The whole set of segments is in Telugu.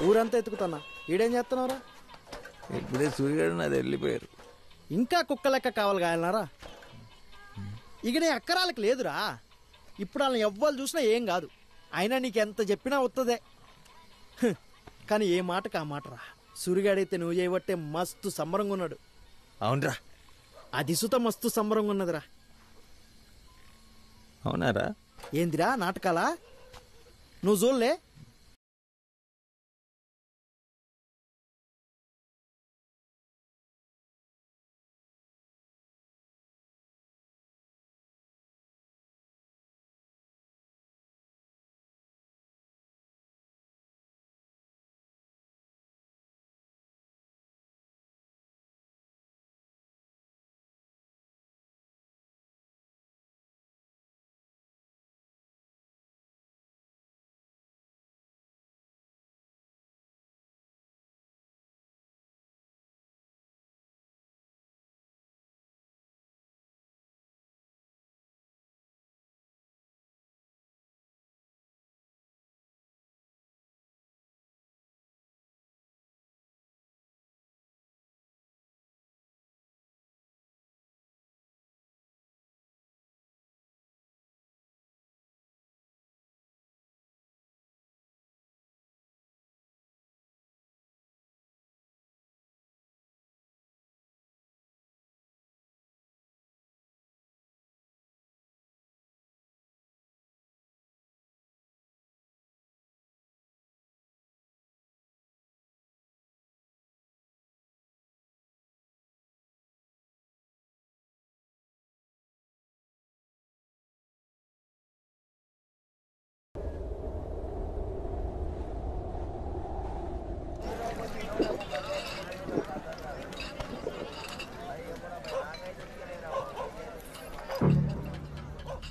ఊరంతా ఎత్తుకుతున్నా, ఈడేం చేస్తున్నారా? ఇప్పుడే సూర్యుడు నాది వెళ్ళిపోయారు. ఇంకా కుక్క లెక్క కావాలి కాయలనారా? ఇక నీ అక్కరాలకు లేదురా. ఇప్పుడు వాళ్ళని ఎవ్వరు చూసినా ఏం కాదు. అయినా నీకెంత చెప్పినా వస్తుందే. కానీ ఏ మాటకు ఆ మాటరా. సూర్యుగాడైతే నువ్వు చేయబట్టే మస్తు సంబరంగా ఉన్నాడు. అవునరా, అది సుత మస్తు సంబరంగా ఉన్నదిరా. అవునారా? ఏందిరా నాటకాలా? నువ్వు చూడలే?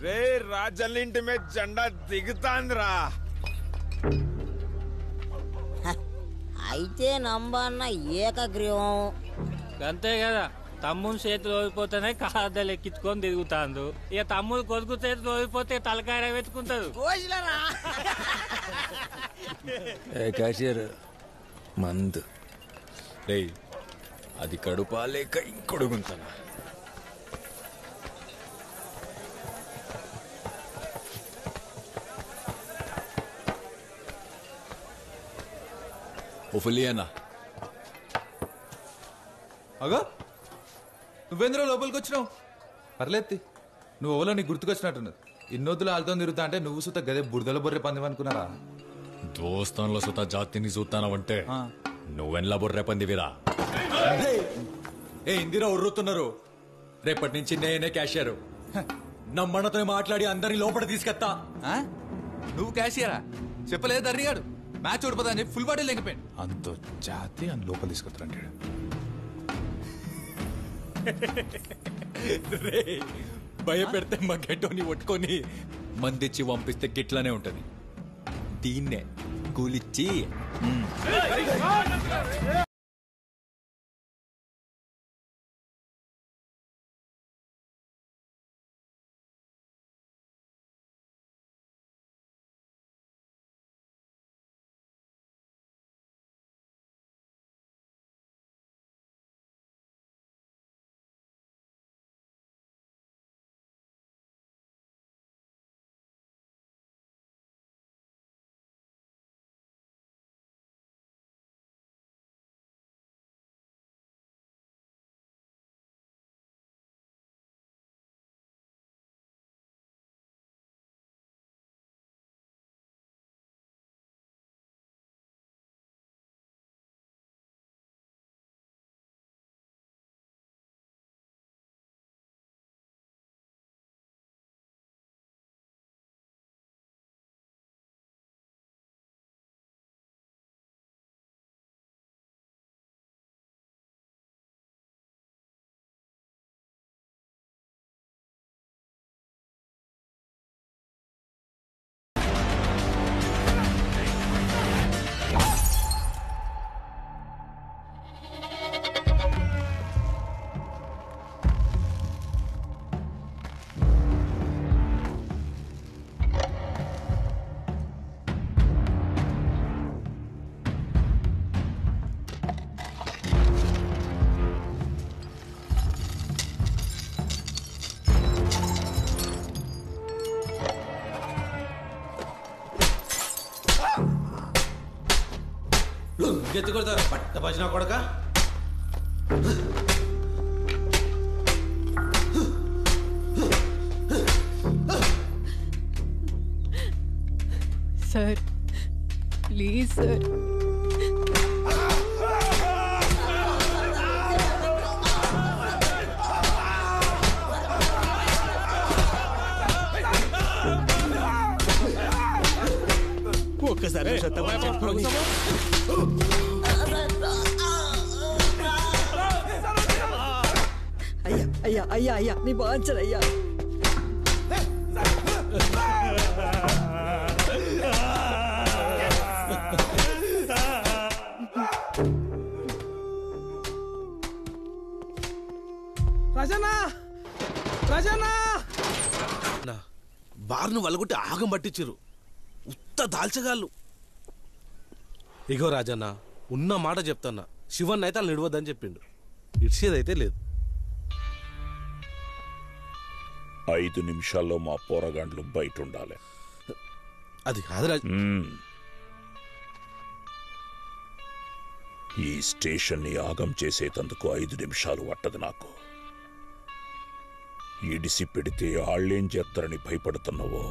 రే రాజల్లింటి మీద జెండా దిగుతాందిరా. అయితే నంబన్న ఏకగ్రీవం అంతే కదా. తమ్ముని చేతులు ఓడిపోతేనే కాదలు ఎక్కించుకొని తిరుగుతాండు. ఇక తమ్ముడు కొడుకు చేతులు ఓడిపోతే తలకాయ వెతుకుంటాడు. క్యాషియర్ మందు రే, అది కడుపా లేక ఇంకొడుగుంటానా? అన్నా అగా నువ్వేంద్ర లోపలికి వచ్చినావు? పర్లేదు, నువ్వు ఓలో నీకు గుర్తుకొచ్చినట్టున్నది. ఇన్నొద్దులు వాళ్ళతో తిరుగుతా అంటే నువ్వు సుత గదే బురదల బొర్రె పంది అనుకున్నారా? దోస్తాన్లో సుత జాతిని చూస్తానవంటే నువ్వెన్లా బొర్రె పందివిరా. ఏ ఇందిరా ఉర్రుతున్నారు. రేపటి నుంచి నేనే క్యాషియర్. నమ్మన్నతో మాట్లాడి అందరినీ లోపల తీసుకెత్తా. నువ్వు క్యాషియరా? చెప్పలేదు దర్రిగాడు. మ్యాచ్ ఓడిపోతా అని చెప్పి ఫుల్ బాటిల్ లేకపోయాడు. అంత జాతి అని లోపల తీసుకొస్తారంటాడు. భయపెడితే మా గెట్టోని పట్టుకొని మందిచ్చి పంపిస్తే గిట్లానే ఉంటది. దీన్నే కూలిచ్చి ఇంకెత్తు కొడతారు పట్ట భజన కొడక. Sir please sir. ఒక్కసారి అయ్యా అయ్యా అయ్యా అయ్యా నీ బాంచరయ్యా. రాజన్న రాజన్న బార్ను వలగొట్టి ఆగం పట్టించారు. ఉత్త దాల్చగాళ్ళు. ఇగో రాజన్న ఉన్న మాట చెప్తున్నా, శివన్ అయితే వాళ్ళు నిడవద్దని చెప్పిండు. ఇడ్చేదైతే లేదు. 5 నిమిషాల్లో మా పోరగాండ్లు బయట ఉండాలి. అది కాదు రాజ. ఈ స్టేషన్ని ఆగం చేసేటందుకు 5 నిమిషాలు పట్టదు నాకు. ఇడిసి పెడితే ఆళ్ళేం చేస్తారని భయపడుతున్నావో,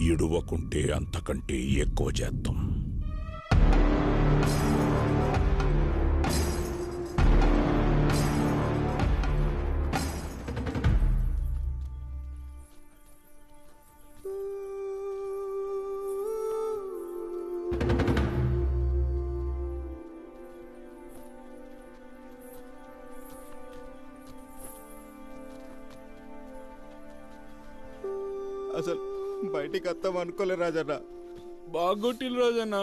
ఇడువకుంటే అంతకంటే ఎక్కువ చేద్దాం. అసలు బయటికి వస్తాం అనుకోలే రాజన్న. బాగొట్టిలు రాజన్న.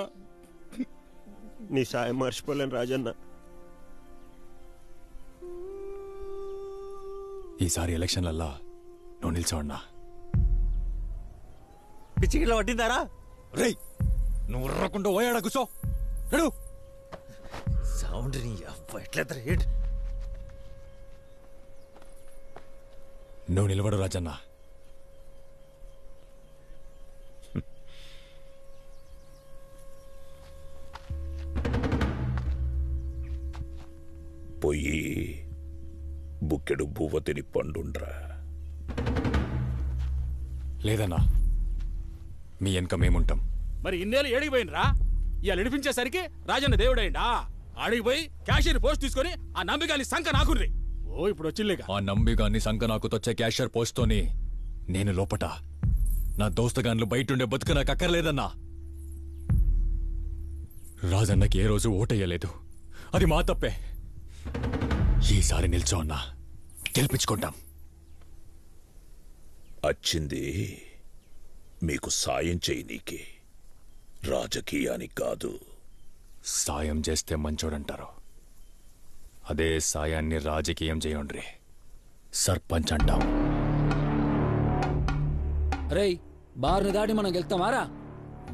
నీ సాయం మర్చిపోలేను రాజన్న. ఈసారి ఎలక్షన్లల్లా నువ్వు నిల్చోన్నా. పిచ్చిగిట్లో పట్టిందారా? రేయ్ నువ్వు రకుండా పోయాడా కూర్చో. ఎడు సౌండ్ నీ ఎట్లా రేట్. నువ్వు నిలబడు రాజన్న. పోయి బుక్కెడు బువ్వ తిని పండుండ్రా. లేదన్నా, మీ వెనక మేముంటాం. మరి ఇన్నేళ్ళు ఏడిగిపోయినరా? ఇవాళ నడిపించేసరికి రాజన్న దేవుడైండా? ఆడిగిపోయి క్యాషియర్ పోస్ట్ తీసుకొని ఆ నంబిగాని సంఖ నాకుర్రి. ఓ ఇప్పుడు వచ్చిల్లేక ఆ నంబిగాన్ని సంక నాకు తొచ్చే క్యాషియర్ పోస్ట్తోని నేను లోపట, నా దోస్తగాన్లు బయటుండే బతుకు నాకు అక్కర్లేదన్నా. రాజన్నకి ఏ రోజు ఓటేయలేదు, అది మా తప్పే. ఈసారి నిల్చో అన్నా, గెలిపించుకుంటాం. వచ్చింది మీకు సాయం చేయనీకి, రాజకీయానికి కాదు. సాయం చేస్తే మంచోడంటారు, అదే సాయాన్ని రాజకీయం చేయండ్రి. సర్పంచ్ అంటాం. రేయ్ బార్ని దాటి మనం గెలుతామారా?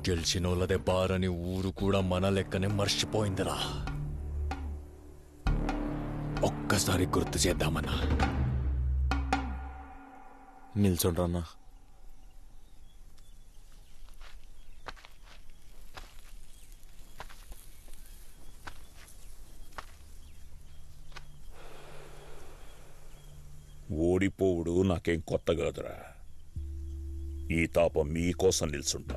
గెలిచినోళ్ళదే బారని ఊరు కూడా మన లెక్కనే మర్చిపోయిందిరా. ఒక్కసారి గుర్తు చేద్దామన్నా. నిల్చోండ్రన్నా. ఓడిపోవుడు నాకేం కొత్త కాదురా. ఈ తాప మీకోసం నిల్చుంటా.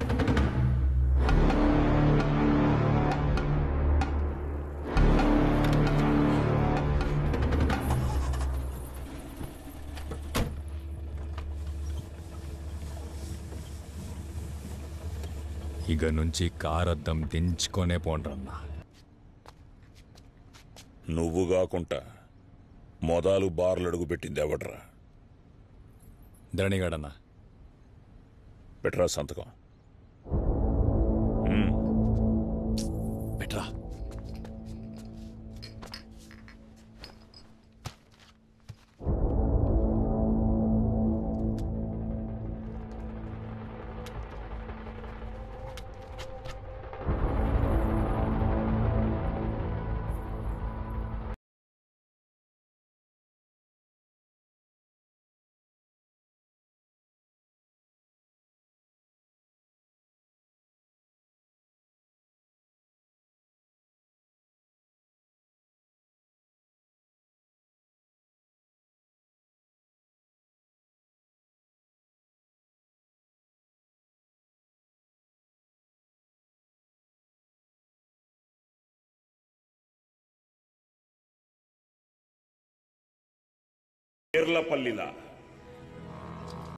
ఇక నుంచి కారద్దం దించుకొనే పోండ్రన్నా. నువ్వు కాకుండా మొదలు బార్లు అడుగు పెట్టింది ఎవడ్రా? ధరణిగాడన్నా. పెట్టరా సంతకం. పెట్రా. కేర్లపల్లిలా